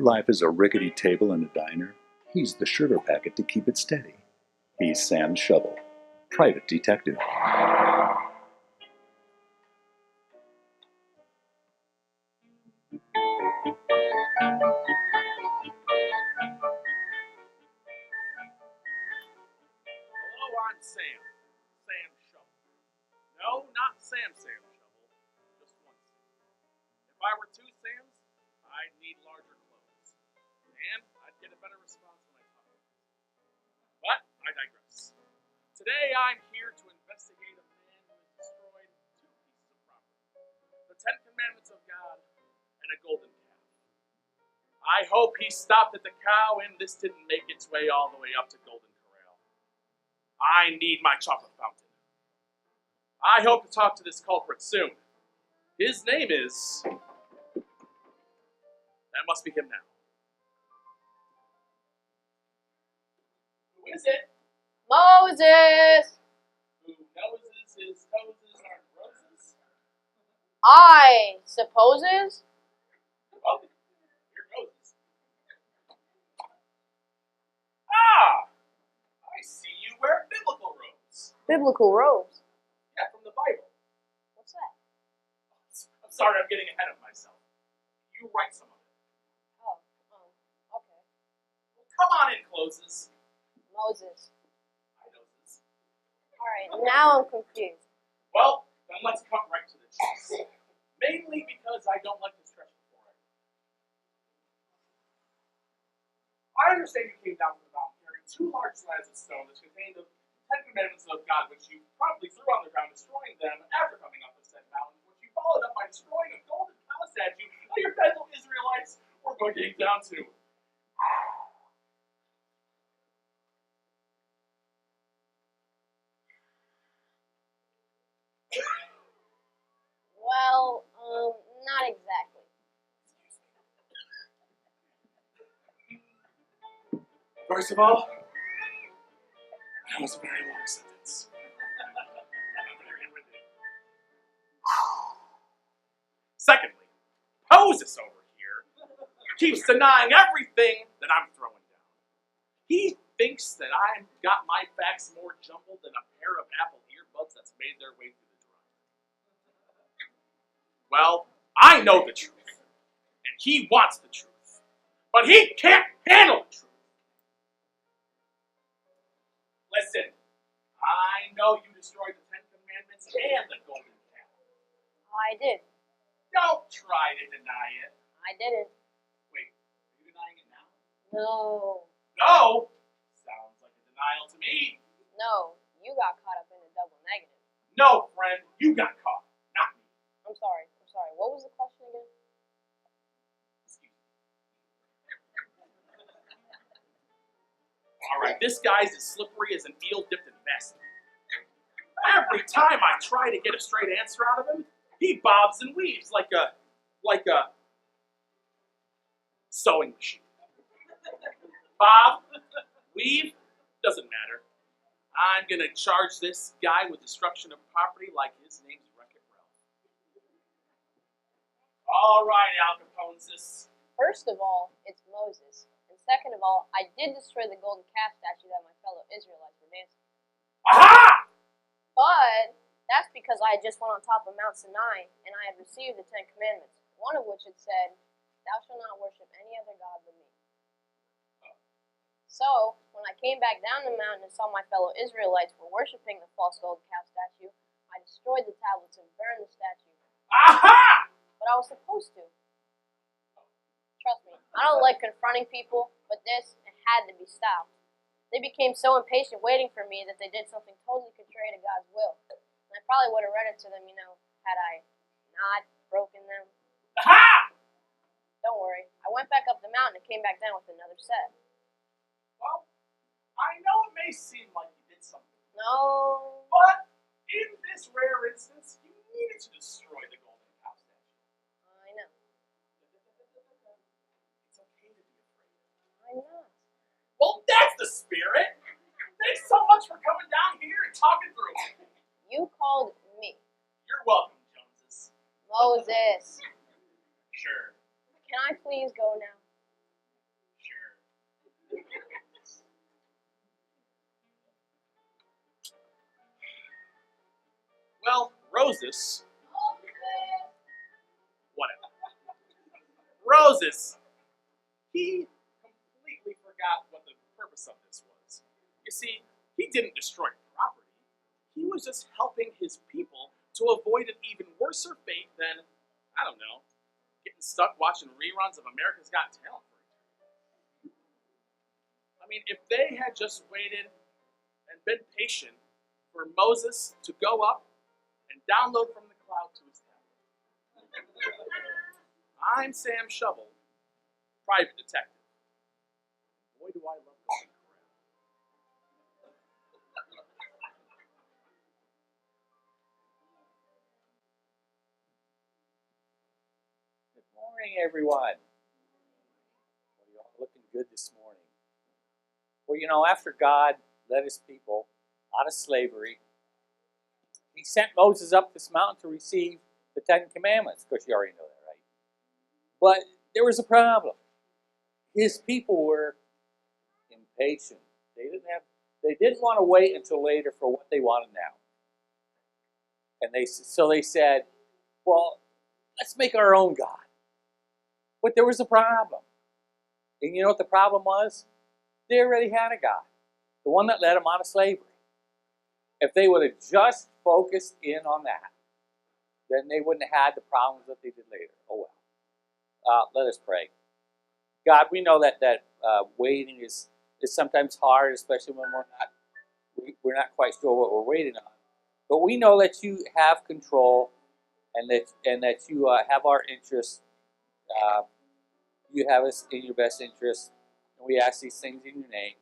life is a rickety table in a diner, he's the sugar packet to keep it steady. He's Sam Shovel, private detective. Hello, I'm Sam. Sam Shovel. No, not Sam Shovel. Just one Sam. If I were two Sams, I'd need larger clothes. And I'd get a better response when I talk. But I digress. Today I'm here to investigate a man who has destroyed two pieces of property. The Ten Commandments of God and a golden calf. I hope he stopped at the cow and this didn't make its way all the way up to Golden Corral. I need my chocolate fountain. I hope to talk to this culprit soon. His name is... That must be him now. Who is it? Moses! Who noses his toes aren't roses? I supposes? Well, here goes. Ah! I see you wear biblical robes. Biblical robes. Yeah, from the Bible. What's that? I'm sorry, I'm getting ahead of myself. You write some of it. Oh, okay. Well, come on in, closes. Moses. I know this. Alright, now I'm confused. Well, then let's cut right to the chase. Mainly because I don't like to stretch before I. I understand you came down from the mountain carrying two large slabs of stone that contained the Ten Commandments of God, which you probably threw on the ground, destroying them after coming up the said mountain, which you followed up by destroying a golden cow statue that your fellow Israelites were going to get down to. Well, not exactly. First of all, that was a very long sentence. Secondly, Moses over here keeps denying everything that I'm throwing down. He thinks that I've got my facts more jumbled than a pair of Apple earbuds that's made their way through the dryer. Well, I know the truth, and he wants the truth, but he can't handle the truth. Listen, I know you destroyed the Ten Commandments and the Golden Calf. I did. Don't try to deny it. I didn't. Wait, are you denying it now? No. No! Sounds like a denial to me. No. You got caught up in the double negative. No, friend, you got caught, not me. I'm sorry. What was the question again? Excuse me. Alright, this guy's as slippery as an eel dipped in Vaseline. Every time I try to get a straight answer out of him, he bobs and weaves like a sewing machine. Bob, weave, doesn't matter. I'm gonna charge this guy with destruction of property like his name's Wreck-It Ralph. Alright, Al Caponesis. First of all, it's Moses. And second of all, I did destroy the golden calf statue that my fellow Israelites were dancing. Aha! But that's because I had just went on top of Mount Sinai and I had received the Ten Commandments, one of which had said, "Thou shalt not worship any other god but me." So, when I came back down the mountain and saw my fellow Israelites were worshiping the false golden calf statue, I destroyed the tablets and burned the statue. Aha! But I was supposed to. Trust me, I don't like confronting people, but this, it had to be stopped. They became so impatient waiting for me that they did something totally contrary to God's will. And I probably would have read it to them, had I not broken them. Aha! Don't worry, I went back up the mountain and came back down with another set. Well, I know it may seem like you did something, No. but in this rare instance, you needed to destroy the golden cow statue. I know. It's okay to be afraid. I'm not. Well, that's the spirit. Thanks so much for coming down here and talking through it. You called me. You're welcome, Joneses. Moses. Sure. Can I please go now? Roses, whatever. Roses, he completely forgot what the purpose of this was. You see, he didn't destroy property. He was just helping his people to avoid an even worse fate than, I don't know, getting stuck watching reruns of America's Got Talent for eternity. I mean, if they had just waited and been patient for Moses to go up and download from the cloud to his tablet. I'm Sam Shovel, private detective. Boy, do I love this crap. Good morning, everyone. Well, you all looking good this morning. Well, you know, after God led his people out of slavery, he sent Moses up this mountain to receive the Ten Commandments. Of course, you already know that, right? But there was a problem. His people were impatient. They didn't want to wait until later for what they wanted now. And so they said, well, let's make our own God. But there was a problem. And you know what the problem was? They already had a God. The one that led them out of slavery. If they would have just focused in on that, then they wouldn't have had the problems that they did later. Oh well. Let us pray. God, we know that waiting is sometimes hard, especially when we're not quite sure what we're waiting on. But we know that you have control, and that you have our interests. You have us in your best interest, and we ask these things in your name.